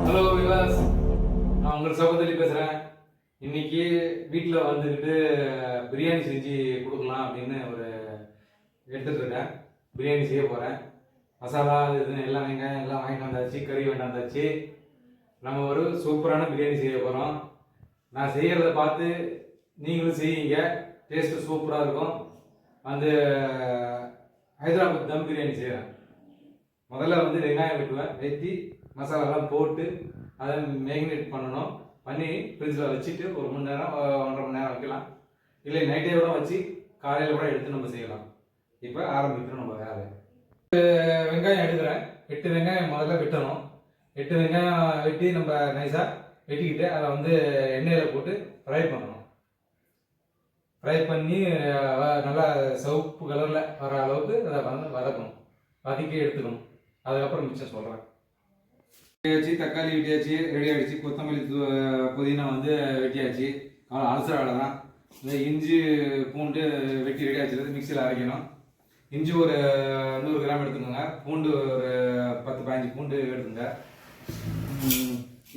Hello விவாஸ், நான் உங்கள் சகோதரி பேசுகிறேன். இன்னைக்கு வீட்டில் வந்துக்கிட்டு பிரியாணி செஞ்சு கொடுக்கலாம் அப்படின்னு எடுத்துகிட்டு இருக்கேன். பிரியாணி செய்ய போகிறேன். மசாலா இதுன்னு எல்லாம் வெங்காயம் எல்லாம் வாங்கிட்டு வந்தாச்சு, கறி வேண்டாம் வந்தாச்சு. நம்ம ஒரு சூப்பரான பிரியாணி செய்ய போகிறோம். நான் செய்கிறத பார்த்து நீங்களும் செய்யுங்க. டேஸ்ட்டு சூப்பராக இருக்கும். வந்து ஹைதராபாத் தம் பிரியாணி செய்கிறேன். முதல்ல வெங்காயம் வெட்டி மசாலாலாம் போட்டு அதை மேக்னேட் பண்ணணும். பண்ணி ஃப்ரிட்ஜில் வச்சுட்டு 1 மணி நேரம் 1.5 மணி நேரம் வைக்கலாம். இல்லை நைட்டே கூட வச்சு காலையில் கூட எடுத்து நம்ம செய்யலாம். இப்போ ஆரம்பிக்கிறோம் நம்ம வேலை. வெங்காயம் எடுக்கிறேன். 8 வெங்காயம் முதல்ல வெட்டணும். 8 வெங்காயம் வெட்டி நம்ம நைஸாக வெட்டிக்கிட்டு அதை எண்ணெயில் போட்டு ஃப்ரை பண்ணணும். ஃப்ரை பண்ணி நல்லா சிவப்பு கலரில் வர அளவுக்கு அதை வதக்கணும். வதக்கி எடுத்துக்கணும். அதுக்கப்புறம் மிச்சம் சொல்கிறேன். வெட்டியாச்சு, தக்காளி வெட்டியாச்சு, ரெடி ஆகிடுச்சு. கொத்தமல்லி புதினா வெட்டியாச்சு. அலசர வேலை தான். இந்த இஞ்சி பூண்டு வெட்டி ரெடி ஆச்சுறது மிக்சியில் அரைக்கணும். இஞ்சி ஒரு 100 கிராம் எடுத்துக்கோங்க. பூண்டு ஒரு 10-15 பூண்டு எடுத்துங்க.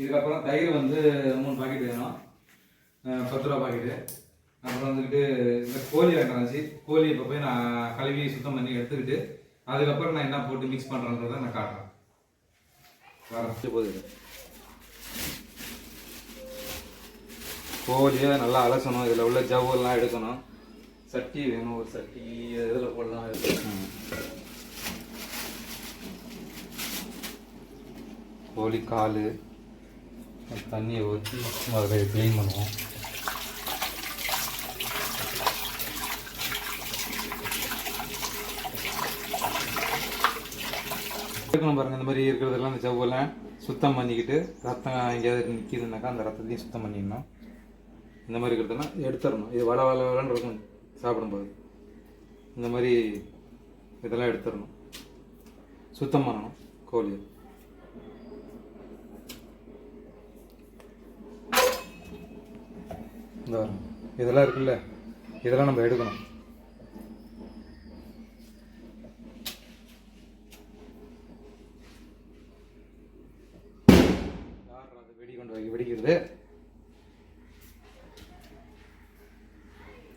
இதுக்கப்புறம் தயிர் 3 பாக்கெட் வேணும். 10 ரூபா பாக்கெட்டு. அப்புறம் இந்த கோழி வேண்டாச்சு. கோழி இப்போ போய் நான் கழுவி சுத்தம் பண்ணி எடுத்துக்கிட்டு அதுக்கப்புறம் நான் என்ன போட்டு மிக்ஸ் பண்ணுறேன்றதை நான் காட்டுறேன். போகுது. கோழியை நல்லா அலசணும். இதில் உள்ள ஜவ்வெல்லாம் எடுக்கணும். சட்டி வேணும். ஒரு சட்டி இதில் போடலாம். கோழி கால் தண்ணியை ஊற்றி அதை க்ளீன் பண்ணுவோம். பாருங்க, இந்த மாதிரி இருக்கிறதெல்லாம் இந்த ஜவ்வெல்லாம் சுத்தம் பண்ணிக்கிட்டு ரத்தம் எங்கேயாவது நிற்கிதுனாக்கா அந்த ரத்தத்தையும் சுத்தம் பண்ணிடணும். இந்த மாதிரி இருக்கிறதெல்லாம் எடுத்துடணும். இது வளன்னு இருக்கும் சாப்பிடும்போது. இந்த மாதிரி இதெல்லாம் எடுத்துடணும். சுத்தம் பண்ணணும் கோழி. இந்த இதெல்லாம் இருக்குல்ல, இதெல்லாம் நம்ம எடுக்கணும். வெடிக்கிறது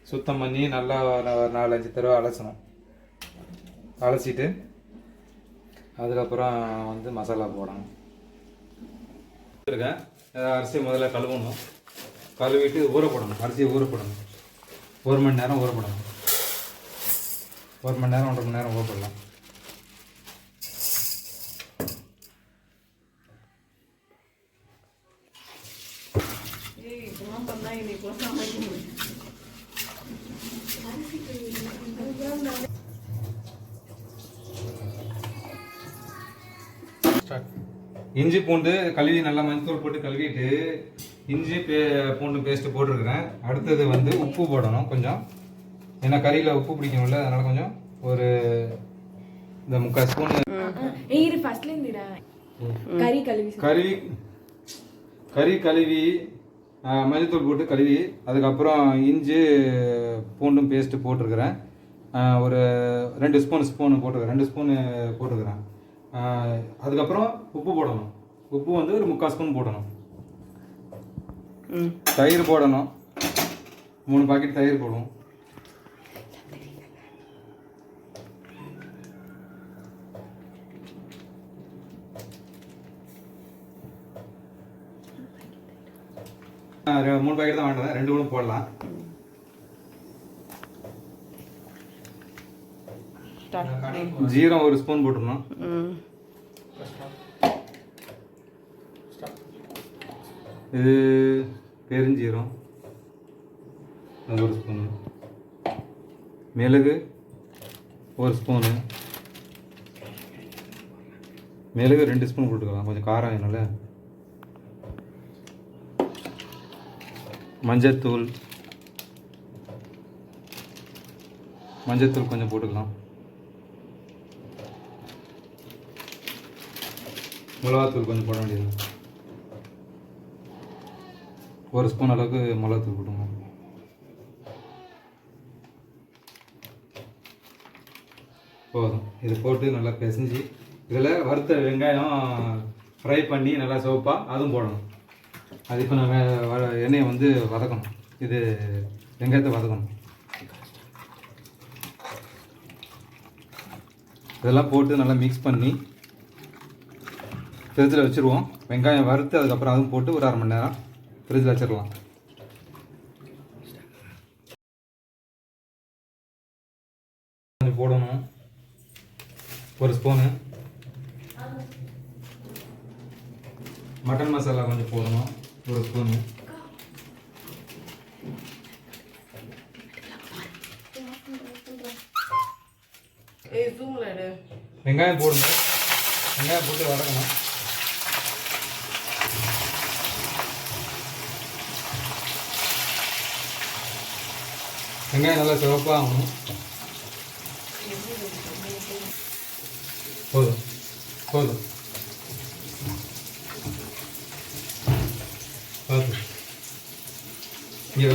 சுத்தம் பண்ணி நல்லா 4-5 தடவை அலசணும். அலசிட்டு அதுக்கப்புறம் மசாலா போடணும். அரிசி முதல்ல கழுவணும். கழுவிட்டு ஊற போடணும். அரிசியை ஊற போடணும். 1 மணி நேரம் ஊற போடணும். 1 மணி நேரம் 1.5 மணி நேரம் ஊற போடலாம். இஞ்சி பூண்டு கழுவி நல்லா மஞ்சள் போட்டு கழுவிட்டு இஞ்சி பூண்டு பேஸ்ட்டு போட்டிருக்கிறேன். அடுத்தது உப்பு போடணும் கொஞ்சம். ஏன்னா கறியில் உப்பு பிடிக்கணும்ல, அதனால கொஞ்சம் ஒரு இந்த 3/4 ஸ்பூன் கறி கழுவி மஞ்சத்தூள் போட்டு கழுவி அதுக்கப்புறம் இஞ்சி பூண்டும் பேஸ்ட்டு போட்டிருக்கிறேன். ஒரு 2 ஸ்பூன் போட்டிருக்கிறேன். 2 ஸ்பூனு போட்டிருக்கிறேன். அதுக்கப்புறம் உப்பு போடணும். உப்பு ஒரு 3/4 ஸ்பூன் போடணும். தயிர் போடணும். 3 பாக்கெட் தயிர் போடுவோம். மூணு பாக்கெட் தான் வேண்டாம், 2 கூட போடலாம். ஜீரம் 1 ஸ்பூன் போட்டுடணும். இது பெருஞ்சீரம் 1 ஸ்பூனு. மிளகு 1 ஸ்பூனு. மிளகு 2 ஸ்பூன் போட்டுக்கலாம், கொஞ்சம் காரம் வேணும்ல. மஞ்சத்தூள் கொஞ்சம் போட்டுக்கலாம். மிளகாத்தூள் கொஞ்சம் போட வேண்டியது. 1 ஸ்பூன் அளவுக்கு மிளகாத்தூள் போட்டுங்க. போதும். இது போட்டு நல்லா பிசைஞ்சு இதில் வறுத்த வெங்காயம் ஃப்ரை பண்ணி நல்லா சிவப்பாக அதுவும் போடணும். அது இப்போ நம்ம எண்ணெயை வந்து வதக்கணும். இது வெங்காயத்தை வதக்கணும். இதெல்லாம் போட்டு நல்லா மிக்ஸ் பண்ணி ஃப்ரிட்ஜில் வச்சுருவோம். வெங்காயம் வறுத்து அதுக்கப்புறம் அதுவும் போட்டு ஒரு 1/2 மணி நேரம் ஃப்ரிட்ஜில் வச்சிடலாம். கொஞ்சம் போடணும். 1 ஸ்பூனு மட்டன் மசாலா கொஞ்சம் போடணும். 1 ஸ்பூனு வெங்காயம் போடணும். வெங்காயம் போட்டு வதக்கணும். வெங்காயம் நல்லா சிவப்பாக ஆகணும். போதும் போதும் இங்கே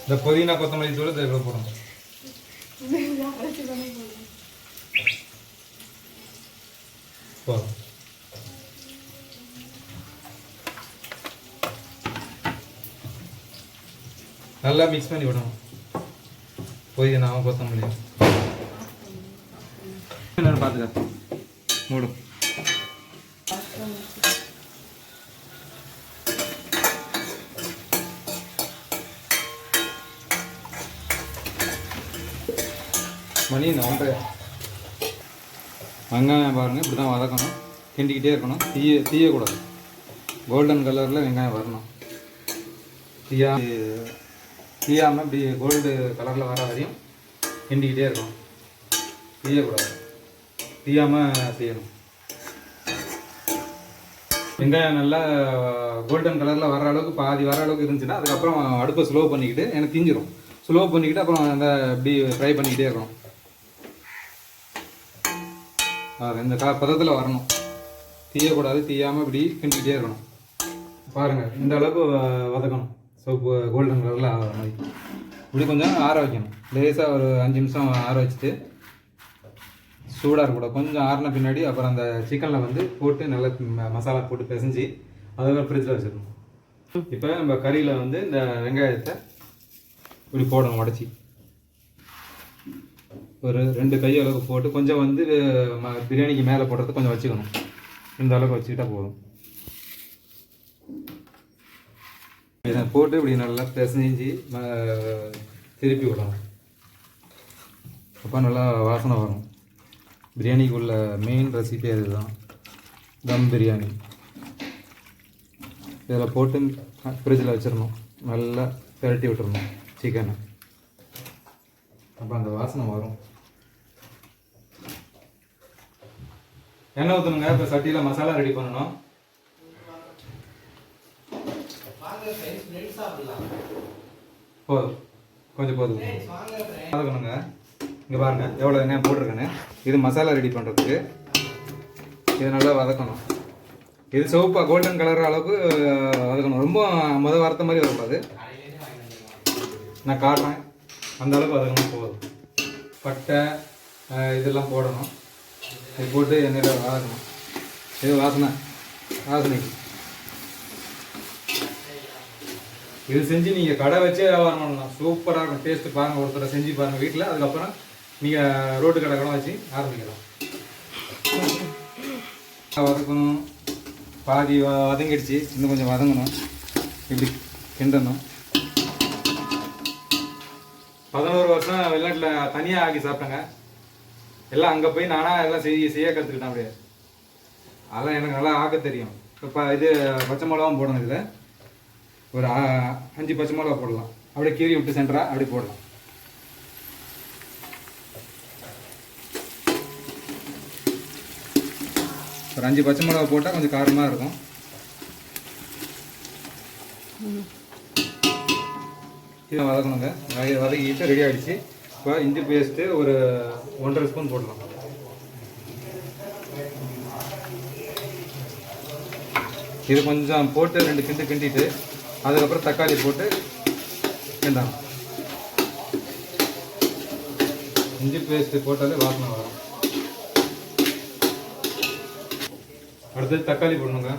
இந்த புதினா கொத்தமல்லி தூள் இதை போடணும். போதும். நல்லா மிக்ஸ் பண்ணி விடணும். புதினாவும் கொத்தமல்லியும் என்னன்னு பார்த்துக்க. மூடும். மணி 9:30. வெங்காயம் பாருங்கள், இப்படி தான் வதக்கணும். கிண்டிக்கிட்டே இருக்கணும். தீயக்கூடாது. கோல்டன் கலரில் வெங்காயம் வரணும். தீயாமல் இப்படி கோல்டு கலரில் வர வரையும் கிண்டிக்கிட்டே இருக்கணும். தீயக்கூடாது. தீயாமல் செய்யணும். வெங்காயம் நல்லா கோல்டன் கலரில் வர அளவுக்கு பாதி வர அளவுக்கு இருந்துச்சுன்னா அதுக்கப்புறம் அடுப்பை ஸ்லோ பண்ணிக்கிட்டு எனக்கு தீஞ்சிரும். ஸ்லோ பண்ணிக்கிட்டு அப்புறம் அந்த இப்படி ஃப்ரை பண்ணிக்கிட்டே இருக்கணும். இந்த பதத்தில் வரணும். தீயக்கூடாது. தீயாமல் இப்படி கிண்டிக்கிட்டே இருக்கணும். பாருங்கள், இந்த அளவுக்கு வதக்கணும். சோப்பு கோல்டன் கலரில் ஆகிற மாதிரி இப்படி கொஞ்சம் ஆற வைக்கணும். லேசாக ஒரு 5 நிமிஷம் ஆற வச்சுட்டு சூடாக இருக்கக்கூடாது. கொஞ்சம் ஆறின பின்னாடி அப்புறம் அந்த சிக்கனில் வந்து போட்டு நல்லா மசாலா போட்டு பிசைஞ்சு அதுக்கப்புறம் ஃப்ரிட்ஜில் வச்சிடணும். இப்போ நம்ம கறியில் வந்து இந்த வெங்காயத்தை இப்படி போடணும். உடச்சி ஒரு 2 கை அளவுக்கு போட்டு கொஞ்சம் வந்து பிரியாணிக்கு மேலே போடுறது கொஞ்சம் வச்சுக்கணும். இந்த அளவுக்கு வச்சுக்கிட்டா போதும். இதை போட்டு இப்படி நல்லா பிசைஞ்சு திருப்பி விடணும். அப்போ நல்லா வாசனை வரும். பிரியாணிக்கு உள்ள மெயின் ரெசிபி அதுதான், தம் பிரியாணி. இதில் போட்டு ஃப்ரிட்ஜில் வச்சிடணும். நல்லா பெரட்டி விட்டுறணும் சிக்கனை. அப்போ அந்த வாசனை வரும். எண்ணெய் ஊற்றணுங்க. இப்போ சட்டியில் மசாலா ரெடி பண்ணணும். போதும், கொஞ்சம் போதும் வதக்கணுங்க. இங்கே பாருங்கள் எவ்வளோ எண்ணெய் போட்டிருக்கேன்னு. இது மசாலா ரெடி பண்ணுறதுக்கு. இது நல்லா வதக்கணும். இது சிவப்பாக கோல்டன் கலர் அளவுக்கு வதக்கணும். ரொம்ப வறுத்த மாதிரி வரக்கூடாது. நான் காட்டுறேன். அந்த அளவுக்கு வதக்கணும். போதும். பட்டை இதெல்லாம் போடணும். இது போட்டு எண்ணெயில் வதக்கணும். இது வாசனைக்கு இது செஞ்சு நீங்கள் கடை வச்சே வியாபாரம் பண்ணலாம். சூப்பராக இருக்கும். டேஸ்ட்டு பாருங்கள். ஒருத்தரை செஞ்சு பாருங்கள் வீட்டில். அதுக்கப்புறம் நீங்கள் ரோட்டு கடை கூட வச்சு ஆரம்பிக்கலாம். வதக்கணும். பாதி வதங்கிடுச்சு. இன்னும் கொஞ்சம் வதங்கணும். இப்படி கிண்டணும். 11 வருஷம் வெளிநாட்டில் தனியாக ஆக்கி சாப்பிட்டேங்க. எல்லாம் அங்கே போய் நானாக எல்லாம் செய்ய கற்றுக்கிட்டேன். அப்படியே அதெல்லாம் எனக்கு நல்லா ஆக்க தெரியும். இப்போ இது பச்சை மிளகாவும் போடணும். இதில் ஒரு 5 பச்சை மிளகா போடலாம். அப்படியே கீறி விட்டு சென்டராக அப்படி போடலாம். ஒரு 5 பச்சை மிளகா போட்டால் கொஞ்சம் காரமாக இருக்கும். இதை வதக்கணுங்க. வதக்கிட்டு ரெடி ஆகிடுச்சு. இப்போ இஞ்சி பேஸ்ட்டு ஒரு 1.5 ஸ்பூன் போடலாம். இது கொஞ்சம் போட்டு 2 கிண்டிட்டு அதுக்கப்புறம் தக்காளி போட்டு கிண்டணும். இஞ்சி பேஸ்ட்டு போட்டாலே வாசனை வரும். அடுத்தது தக்காளி போடணுங்க.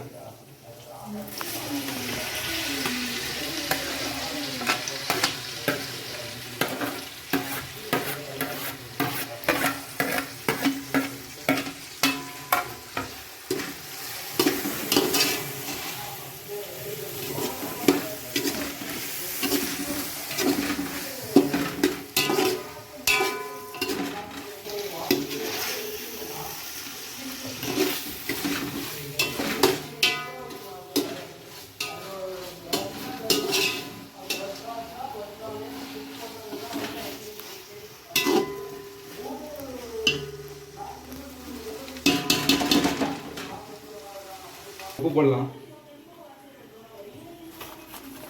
உப்பு போடலாம்.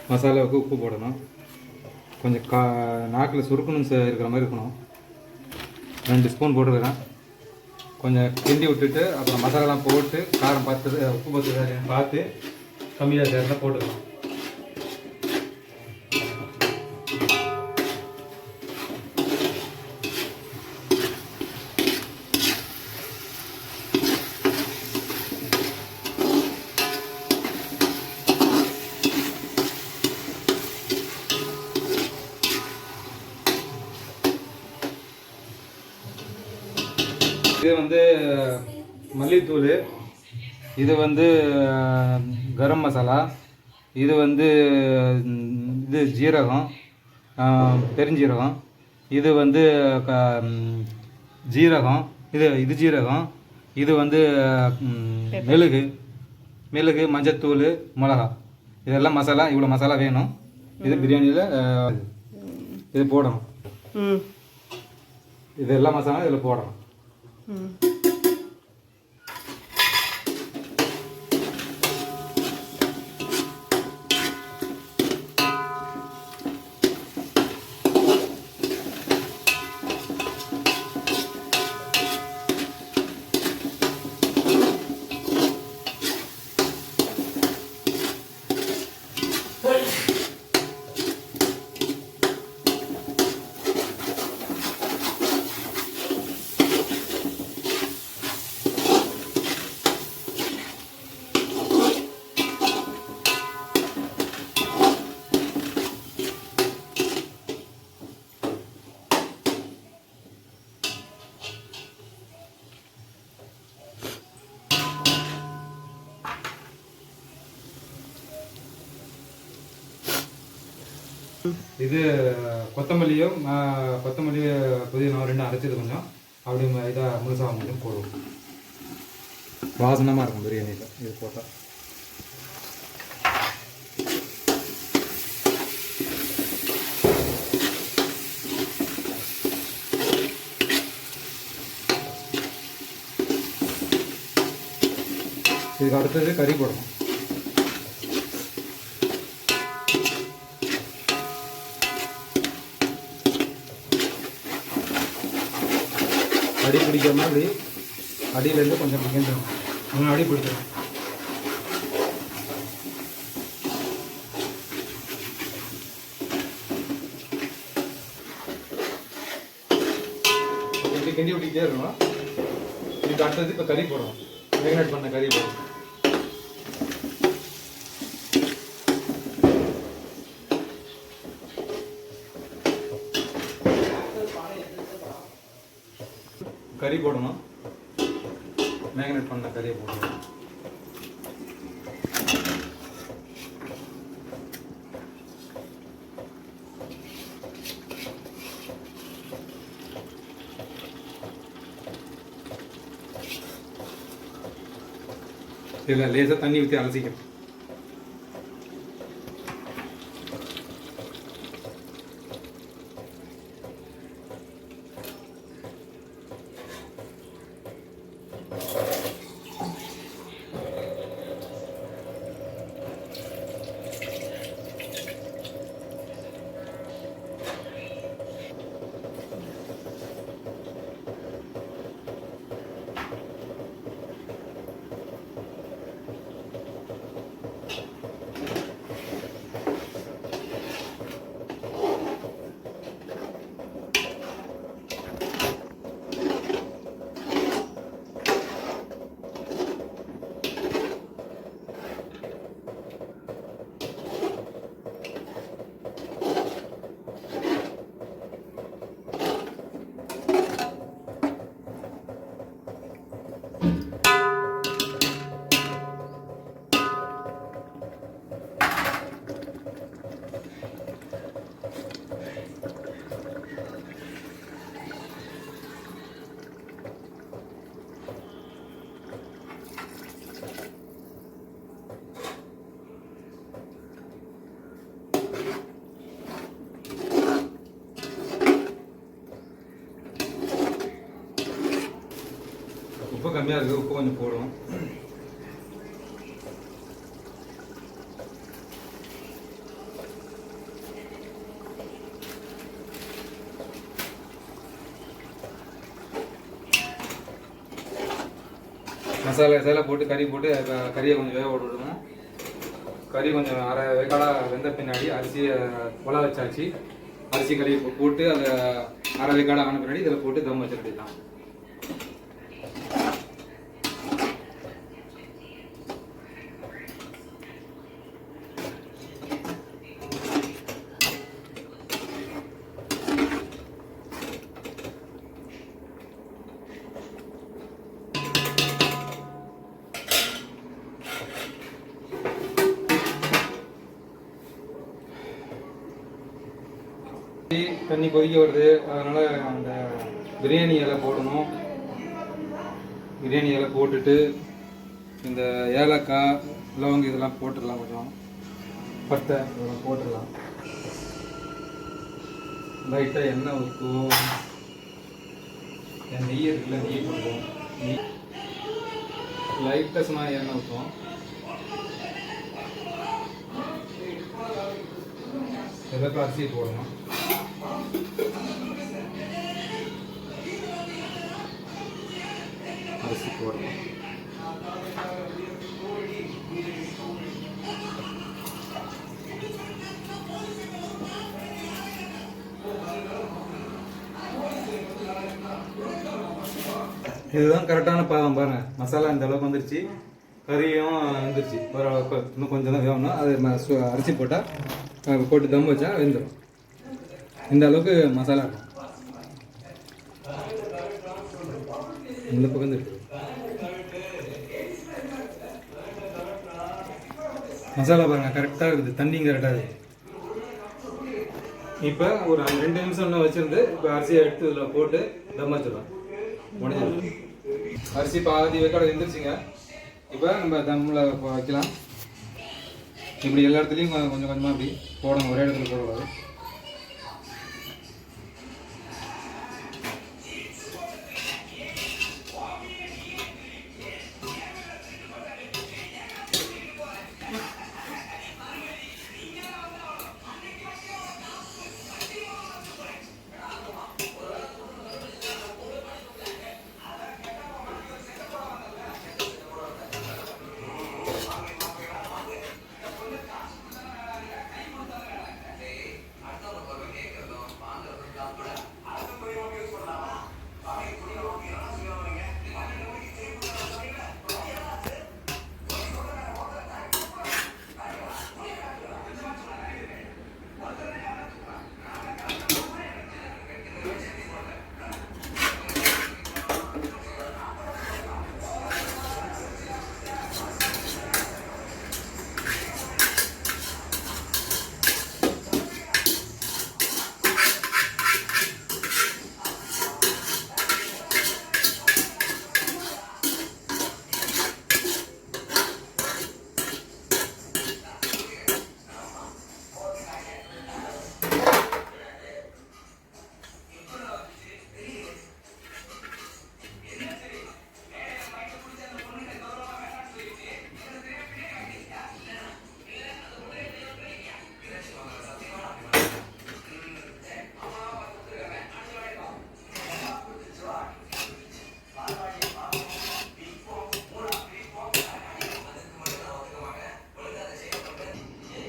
மசாலாவுக்கு உப்பு போடணும். கொஞ்சம் நாக்கில் சுருக்கணும் இருக்கிற மாதிரி இருக்கணும். 2 ஸ்பூன் போட்டுருக்கிறேன். கொஞ்சம் கிண்டி விட்டுட்டு அப்புறம் மசாலாலாம் போட்டு காரம் பார்த்து உப்பு பார்த்து பார்த்து கம்மியாக சேர்ந்தால் போட்டுக்கலாம். இது வந்து மல்லித்தூள், இது வந்து கரம் மசாலா, இது வந்து இது ஜீரகம், பெருஞ்சீரகம், இது வந்து ஜீரகம், இது ஜீரகம், இது வந்து மிளகு, மஞ்சத்தூள், மிளகா, இதெல்லாம் மசாலா. இவ்வளோ மசாலா வேணும். இது பிரியாணியில் இது போடணும். இது எல்லா மசாலா இதில் போடணும். இது கொத்தமல்லி புதினா 2 அரைச்சது கொஞ்சம் அப்படி இதாக முழுசாக மட்டும் போடுவோம். வாசனமாக இருக்கும் பிரியாணியில் இது போட்டால். இதுக்கு அடுத்தது கறி போடணும். அடி பிடிக்காம அப்படி அடியிலேருந்து கொஞ்சம் கிண்டணும். கொஞ்சம் அடி பிடிக்கணும். இப்படி கிண்டி விட்டுக்கிட்டே இருக்கணும். இதுக்கு அடுத்தது இப்போ கறி போடணும். மேரினேட் பண்ண கறி போடணும். கறி போடணும். மேரினேட் பண்ண கறியை போடணும். இதில் லேசாக தண்ணி ஊற்றி அலசிக்கணும். கம்மியாக இருக்குது, உப்பு கொஞ்சம் போடும். மசாலா போட்டு கறி போட்டு கறியை கொஞ்சம் வேக விட்டுடுவோம். கறி கொஞ்சம் அரை வேக்காடாக வெந்த பின்னாடி அரிசியை உல வச்சாச்சு. அரிசி கறி போட்டு அதை அரை வேக்காடாக ஆன பின்னாடி இதில் போட்டு தம் வச்சிடலாம். தண்ணி கொதிக்க வருது, அதனால் அந்த பிரியாணி இலை போடணும். பிரியாணி இலை போட்டுட்டு இந்த ஏலக்காய் லவங்கு இதெல்லாம் போட்டுடலாம். கொஞ்சம் பட்டை இதெல்லாம் போட்டுடலாம். லைட்டாக எண்ணெய் ஊற்றும். நெய் இருக்குல்ல, நெய் போட்டுவோம். நெய் லைட்டாக சும்மா எண்ணெய் ஊற்றுவோம். இதெல்லாம் அரிசி போடணும். அரிசி போடணும். இதுதான் கரெக்டான பாதம் பாருங்க. மசாலா இந்த அளவுக்கு வந்துருச்சு, கறியும் வந்துருச்சு. ஓரளவுக்கு இன்னும் கொஞ்சம் தான் வேகணும். அது அரிசி போட்டால் போட்டு தம் வச்சா வெந்துடும். இந்த அளவுக்கு மசாலா இருக்கும். இந்த பக்கம் இருக்கு மசாலா பாருங்க, கரெக்டாக இருக்குது. தண்ணியும் கரெக்டாக இருக்குது. இப்போ ஒரு 2 நிமிஷம் இன்னும் வச்சுருந்து இப்போ அரிசியை எடுத்து இதில் போட்டு தம் வச்சிடலாம். முடிஞ்சது. அரிசி பாதி வேக்காடு வெந்துருச்சுங்க. இப்போ நம்ம தம்மில் வைக்கலாம். இப்படி எல்லா இடத்துலையும் கொஞ்சம் கொஞ்சமாக அப்படி போடணும், ஒரே இடத்துல போடக்கூடாது.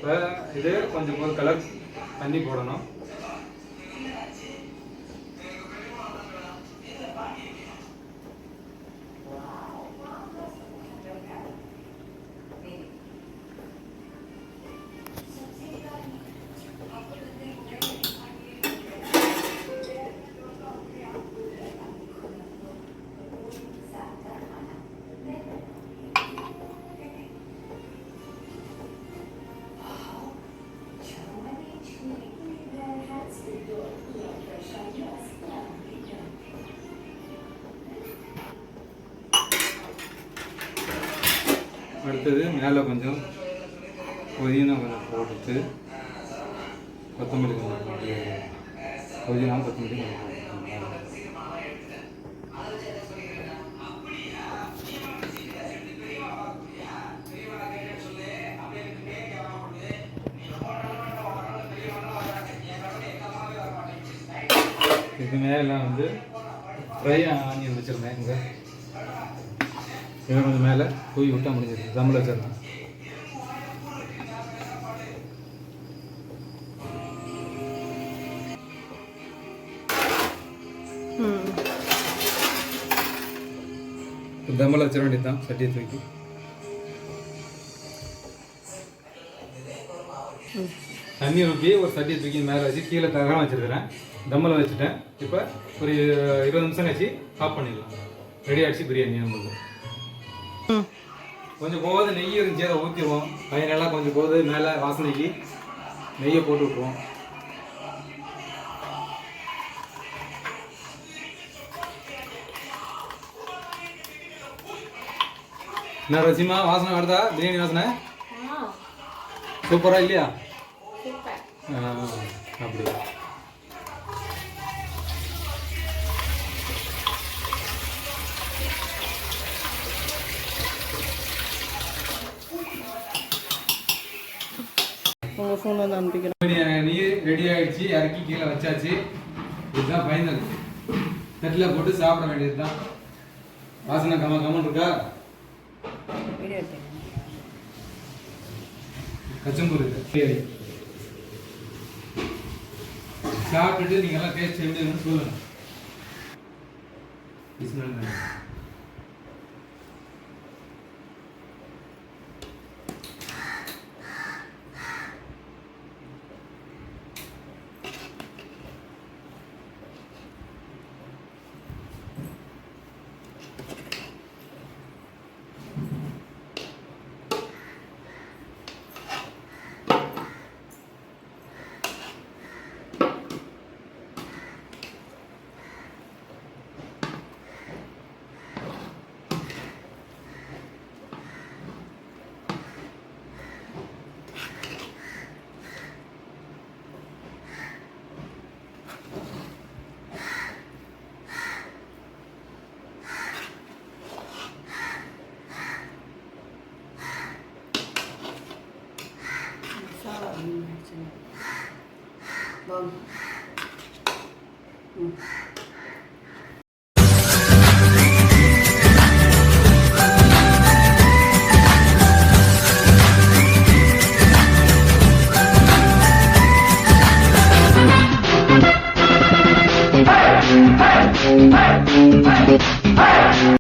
இப்போ இது கொஞ்சம் ஒரு கலர் தண்ணி போடணும். அடுத்தது மேலே கொஞ்சம் புதினா கொஞ்சம் போட்டுட்டு கொத்தமல்லி கொஞ்சம் போட்டு புதினா கொத்தமல்லி கொஞ்சம் போட்டு இதுக்கு மேலே வந்து ஃப்ரை ஆனியன் வச்சுருந்தேன் இங்கே. இதை கொஞ்சம் மேலே தூவி விட்டால் முடிஞ்சிருக்கு. தம்மில் வச்சிடலாம். தம்மில் வச்சிட வேண்டியது தான். சட்டியை தூக்கி தண்ணி ஊற்றி ஒரு சட்டியை தூக்கி மேலே வச்சு கீழே தகரம் வச்சுருக்கிறேன். தம்மில் வச்சுட்டேன். இப்போ ஒரு 20 நிமிஷம் கழிச்சு ஆஃப் பண்ணிடலாம். ரெடி ஆகிடுச்சு பிரியாணி நம்மளுக்கு. கொஞ்சம் போகுது நெய் இருந்துச்சு, அதை ஊற்றிடுவோம். ஃபைனலாக கொஞ்சம் போகுது மேலே வாசனைக்கு நெய்யை போட்டு விட்ருவோம். என்ன ரசிமா வாசனை வருதா? பிரியாணி வாசனை சூப்பரா இல்லையா? அப்படி உங்கள் ஃபோன் வந்து அனுப்பிக்கிறேன். பிரியாணி ரெடி ஆகிடுச்சு. இறக்கி கீழே வச்சாச்சு. இதுதான் ஃபைனல். தட்டில் போட்டு சாப்பிட வேண்டியது தான். வாசனை கம்மன் இருக்கா? கச்சம்பூர் இருக்கு. சாப்பிட்டுட்டு நீங்க எல்லாம் டேஸ்ட் எப்படி சொல்லுங்க. Bom.